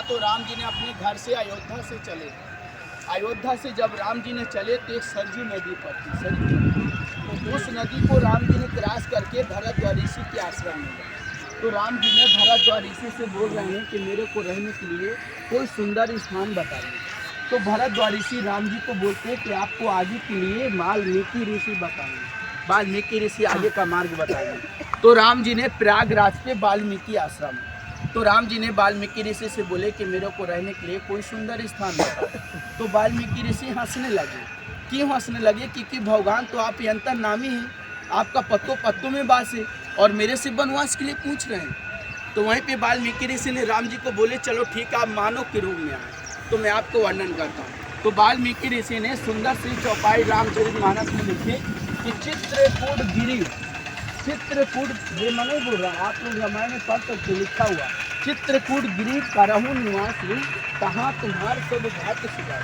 तो राम जी ने अपने घर से अयोध्या से चले। अयोध्या से जब राम जी ने चले तो एक सरजू नदी पड़ती, सरजू नदी। तो उस नदी को राम जी ने क्रॉस करके भरद्वाज ऋषि के आश्रम में गए। तो राम जी ने भरद्वाज ऋषि से बोल रहे हैं कि मेरे को रहने के लिए कोई सुंदर स्थान बताइए। तो भरद्वाज ऋषि राम जी को बोलते हैं कि आपको आगे के लिए वाल्मीकि ऋषि बताएंगे, वाल्मीकि ऋषि आगे का मार्ग बताएंगे। तो राम जी ने प्रयागराज पे वाल्मीकि आश्रम, तो राम जी ने वाल्मीकि ऋषि से बोले कि मेरे को रहने के लिए कोई सुंदर स्थान बताओ। तो वाल्मीकि ऋषि हंसने लगे। क्यों हंसने लगे? क्योंकि भगवान तो आप यंतर नामी हैं, आपका पत्तों पत्तों में बास है और मेरे से वनवास के लिए पूछ रहे हैं। तो वहीं पे वाल्मीकि ऋषि ने राम जी को बोले चलो ठीक है, आप मानव के रूप में आए तो मैं आपको वर्णन करता हूँ। तो वाल्मीकि ऋषि ने सुंदर सी चौपाई रामचरितमानस में लिखी कि चित्रकूट गिरी, चित्रकूट, ये मैं नहीं बोल रहा, आप लोग रामायण में पढ़ सकते, लिखा हुआ चित्रकूट गिरी करहु निवास हुई, कहाँ तुम्हार सब भाग्य सुधार।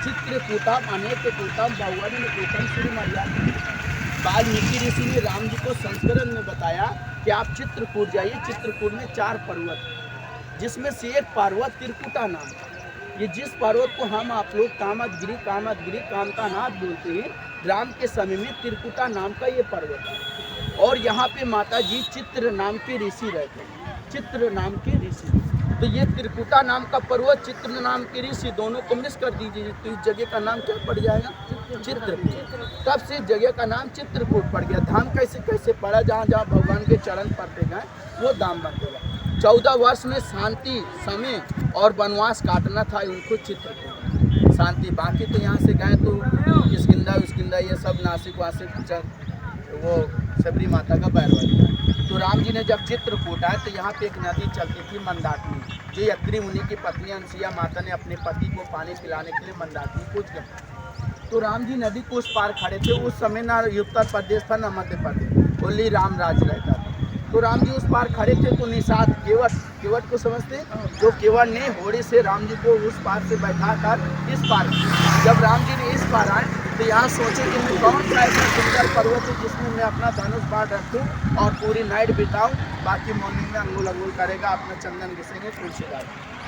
चित्रकूटम अनेक कूटम बहुवर्ण कूटम श्री मर्यादा। वाल्मीकि ऋषि ने राम जी को संस्करण में बताया कि आप चित्रकूट जाइए। चित्रकूट में 4 पर्वत, जिसमें से एक पर्वत त्रिकुटा नाम का। ये जिस पर्वत को हम आप लोग कामदगिरी कामदगिरी कामतानाथ बोलते हैं, राम के समय में त्रिकुटा नाम का ये पर्वत है। और यहाँ पे माता जी चित्र नाम के ऋषि रहते हैं, चित्र नाम के ऋषि। तो ये त्रिकुटा नाम का पर्वत, चित्र नाम के ऋषि, दोनों को मिक्स कर दीजिए तो इस जगह का नाम क्या पड़ जाएगा? चित्रकूट। तब से जगह का नाम चित्रकूट पड़ गया। धाम कैसे कैसे पड़ा? जहाँ जहाँ भगवान के चरण पड़ते गए वो धाम बन गया। 14 वर्ष में शांति, समय और वनवास काटना था उनको चित्रकूट, शांति। बाकी तो यहाँ से गए तो किष्किंधा उसकिंधा ये सब नासिक वासिक वो सबरी माता का पैरवा। तो राम जी ने जब चित्रकूट आए तो यहाँ पे एक नदी चलती थी मंदाकिनी, जो अत्रि मुनि की पत्नी अनसुईया माता ने अपने पति को पानी पिलाने के लिए मंदाकिनी कूच कर। तो राम जी नदी को उस पार खड़े थे। उस समय ना उत्तर प्रदेश था ना मध्य प्रदेश, ओनली राम राज रहता था। तो राम जी उस पार खड़े थे तो निषाद केवट, केवट को समझते, जो केवट ने घोड़े से राम जी को उस पार से बैठा कर इस पार। जब राम जी ने इस पार आए तो यहाँ सोचे कि मैं कौन सा ऐसा सुंदर पर्वत है जिसमें मैं अपना धनुष बाण रखूँ और पूरी नाइट बिताऊँ, बाकी मॉर्निंग में अंगुल अंगुल करेगा, अपना चंदन घिसेंगे तुलसीदास।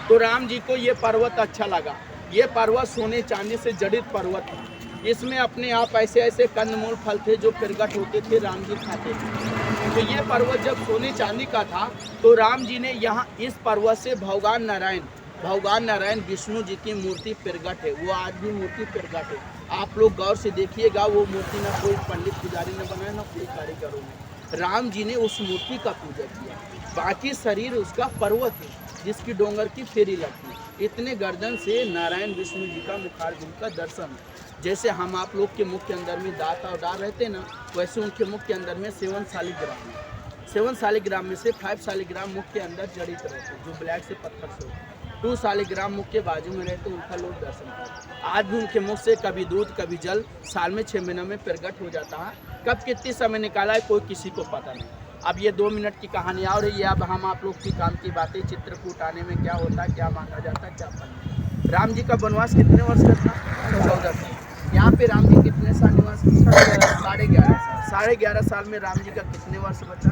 तो राम जी को ये पर्वत अच्छा लगा। ये पर्वत सोने चांदी से जड़ित पर्वत था। इसमें अपने आप ऐसे ऐसे कंदमूल फल थे जो प्रकट होते थे, राम जी खाते थे। तो ये पर्वत जब सोने चांदी का था तो राम जी ने यहाँ इस पर्वत से भगवान नारायण विष्णु जी की मूर्ति प्रकट है। वो आज भी मूर्ति प्रकट है। आप लोग गौर से देखिएगा, वो मूर्ति ना कोई पंडित पुजारी ने बनाया ना कोई कारीगरों ने। राम जी ने उस मूर्ति का पूजा किया। बाकी शरीर उसका पर्वत है जिसकी डोंगर की फेरी लगती है। इतने गर्दन से नारायण विष्णु जी का मुखारबिंद का दर्शन है। जैसे हम आप लोग के मुख के अंदर में दांत और डाल रहते ना, वैसे उनके मुख के अंदर में 7 शालिग्राम है। 7 शालिग्राम में से 5 शालिग्राम मुख के अंदर जड़ित रहते हैं, जो ब्लैक से पत्थर से होते हैं। 2 शालिग्राम मुख के बाजू में रहते, उनका लोग दर्शन करते। आज भी उनके मुख से कभी दूध कभी जल साल में 6 महीनों में प्रकट हो जाता है। कब कितने समय निकाला है कोई किसी को पता नहीं। अब ये 2 मिनट की कहानी और है। ये अब हम आप लोग की काम की बातें, चित्रकूट आने में क्या होता है, क्या मांगा जाता है, क्या बनना। राम जी का वनवास कितने वर्ष का था? 14 साल। यहाँ पे राम जी कितने साल निवास? 11.5 साल। 11.5 साल में राम जी का कितने वर्ष बचा?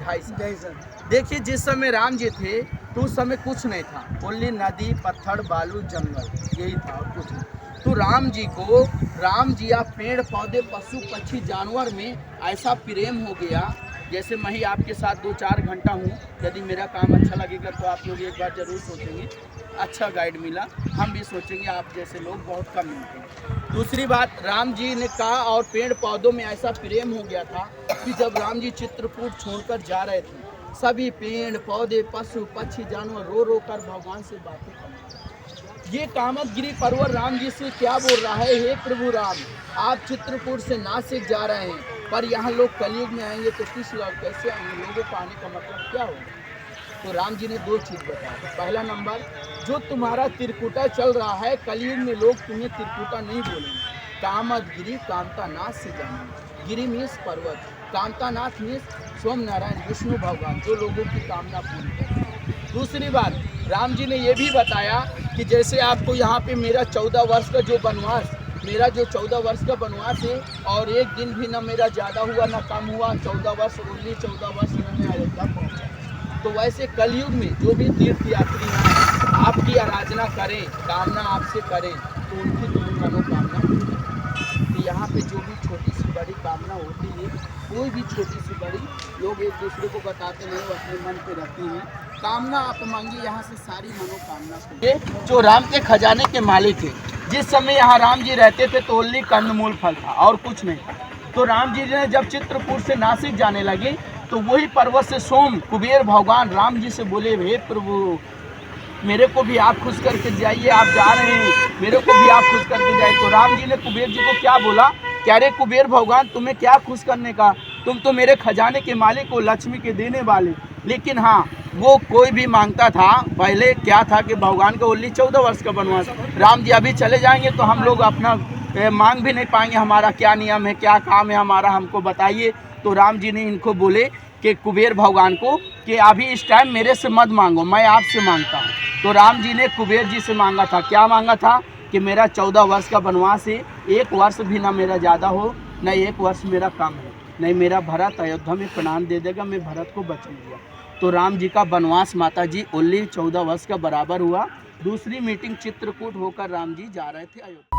2.5 साल। देखिए, जिस समय राम जी थे तो उस समय कुछ नहीं था, ओनली नदी पत्थर बालू जंगल, यही था और कुछ नहीं। तो राम जी या पेड़ पौधे पशु पक्षी जानवर में ऐसा प्रेम हो गया। जैसे मैं ही आपके साथ 2-4 घंटा हूँ, यदि मेरा काम अच्छा लगेगा तो आप लोग एक बार जरूर सोचेंगे अच्छा गाइड मिला, हम भी सोचेंगे आप जैसे लोग बहुत कम मिलते हैं। दूसरी बात, राम जी ने कहा और पेड़ पौधों में ऐसा प्रेम हो गया था कि जब राम जी चित्रकूट छोड़कर जा रहे थे, सभी पेड़ पौधे पशु पक्षी जानवर रो रो कर भगवान से बातें कर। ये कामदगिरी पर्वत राम जी से क्या बोल रहा है, हे प्रभु राम, आप चित्रकूट से नासिक जा रहे हैं, पर यहाँ लोग कलयुग में आएंगे तो किस लोग कैसे आएंगे, लोगों को आने का मतलब क्या होगा? तो राम जी ने 2 चीज़ बताया। पहला नंबर, जो तुम्हारा त्रिकुटा चल रहा है, कलयुग में लोग तुम्हें त्रिकुटा नहीं बोलेंगे, कामदगिरी कामतानाथ से जानेंगे। गिरी मीन्स पर्वत, कामतानाथ मीन्स सोम नारायण विष्णु भगवान, जो लोगों की कामना पूरी करते हैं। दूसरी बात, राम जी ने यह भी बताया कि जैसे आपको यहाँ पे मेरा 14 वर्ष का जो वनवास, मेरा जो 14 वर्ष का वनवास है और एक दिन भी ना मेरा ज़्यादा हुआ ना कम हुआ, 14 वर्ष ओनली 14 वर्ष में मैं अयोध्या पहुँचा। तो वैसे कलयुग में जो भी तीर्थ यात्री हैं, आप कामना करें, कामना आपसे करें तो उनकी तुम्हें मनोकामना पूरी होगी। तो यहाँ पे जो भी छोटी सी बड़ी कामना होती है, कोई भी छोटी सी बड़ी, लोग एक दूसरे को बताते नहीं, वो अपने मन पे रखती हैं। कामना आप मांगिए, यहाँ से सारी मनोकामना। ये जो राम के खजाने के मालिक है, जिस समय यहाँ राम जी रहते थे तो ओनली कंदमूल फल था और कुछ नहीं था। तो राम जी ने जब चित्रकूट से नासिक जाने लगे तो वही पर्वत से सोम कुबेर भगवान राम जी से बोले, हे प्रभु मेरे को भी आप खुश करके जाइए, आप जा रहे हैं, मेरे को भी आप खुश करके जाइए। तो राम जी ने कुबेर जी को क्या बोला, क्या रे कुबेर भगवान तुम्हें क्या खुश करने का, तुम तो मेरे खजाने के मालिक हो, लक्ष्मी के देने वाले। लेकिन हाँ, वो कोई भी मांगता था, पहले क्या था कि भगवान का ओनली 14 वर्ष का वनवास, राम जी अभी चले जाएंगे तो हम लोग अपना मांग भी नहीं पाएंगे, हमारा क्या नियम है, क्या काम है हमारा, हमको बताइए। तो राम जी ने इनको बोले कि कुबेर भगवान को कि अभी इस टाइम मेरे से मत मांगो, मैं आपसे मांगता हूँ। तो राम जी ने कुबेर जी से मांगा था, क्या मांगा था कि मेरा 14 वर्ष का वनवास है, 1 वर्ष भी ना मेरा ज़्यादा हो, न 1 वर्ष मेरा कम है, नहीं मेरा भरत अयोध्या में प्राण दे देगा, मैं भरत को बचा लिया। तो राम जी का वनवास माता जी ओनली 14 वर्ष का बराबर हुआ। दूसरी मीटिंग चित्रकूट होकर राम जी जा रहे थे अयोध्या।